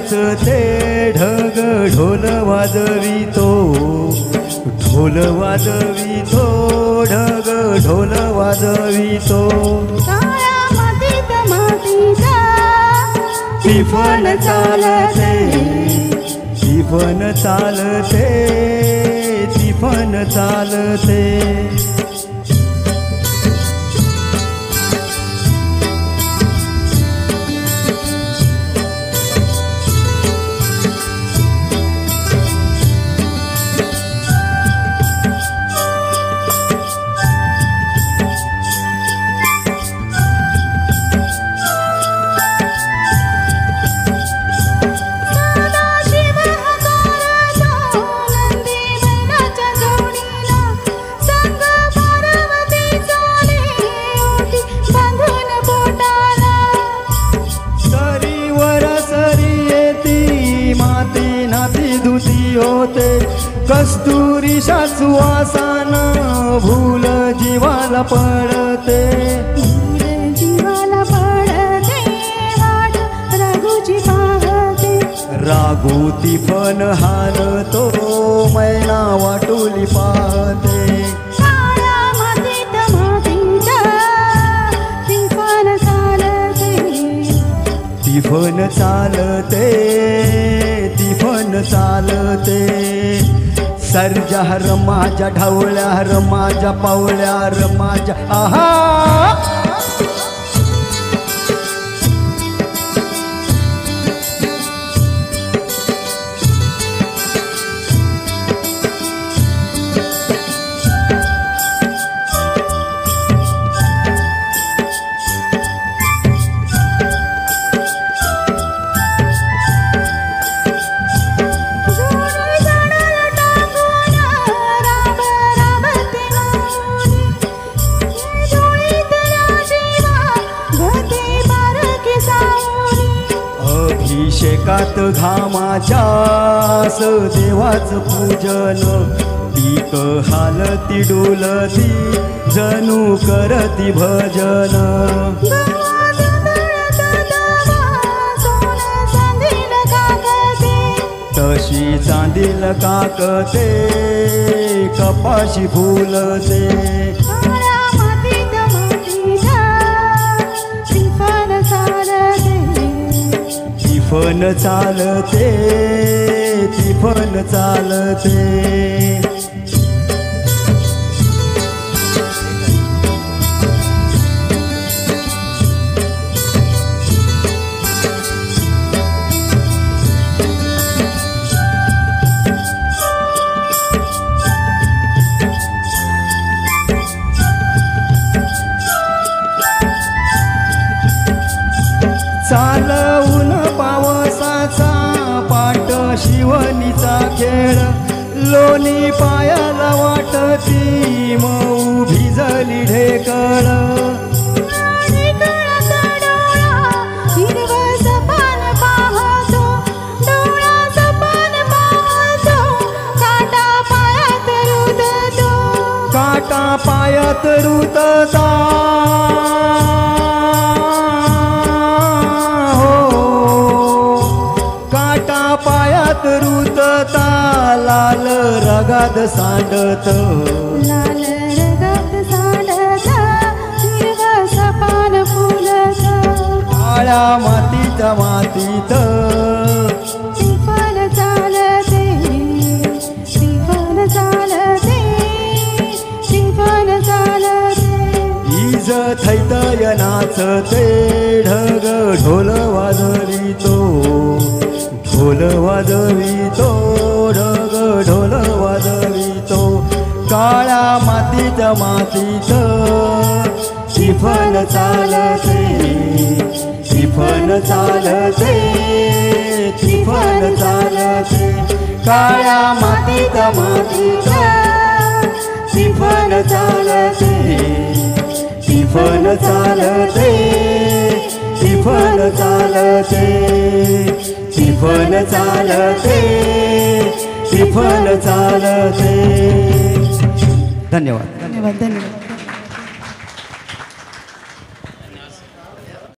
नाचते ढग ढोल वाजवितो ढोल वाजवितो ढग ढोल वाजवितो काळ्या मातीत मातीचा तिफन चालते तिफन चालते तिफन चालते होते कस्तुरीच्या सुवासानं भूल जीवाला पडते जीवाला पडते वाट राघूची पाहते राघू तिफन हारतो मैना वाटोली पाहते काळ्या मातीत मातीचा तिफन चालते तिफन चालते तिफन चालते सर्जा हर माझ्या ढवळ्या हर माझ्या पावळ्या हर माझ्या आहा अभिषेकात घामाच्यास देवाचं पूजन पीक हालती डोलती जणू करती भजन तशी चांदील काकते कपाशी फुलते तिफन चालते तिफन चालते चालवून पावसाचा पाट शिवणीचा खेळ लोणी पायाला वाटती मऊ भिजली ढेकळ काटा पायात रुतता पायात रुतता लाल रगात सांडत लाल रगात सांडत हिरवा सपान फुलत काळ्या मातीत मातीत तिफन चालते तिफन चालते तिफन चालते ईज थैतय नाचते ढग ढोल वाजवितो ढोल वाजवितो ढग ढोल वाजवितो काळ्या मातीत मातीत तिफन चालते तिफन चालते तिफन चालते काळ्या मातीत मातीत तिफन चालते तिफन चालते तिफन चालते तिफन चालते तिफन चालते धन्यवाद धन्यवाद धन्यवाद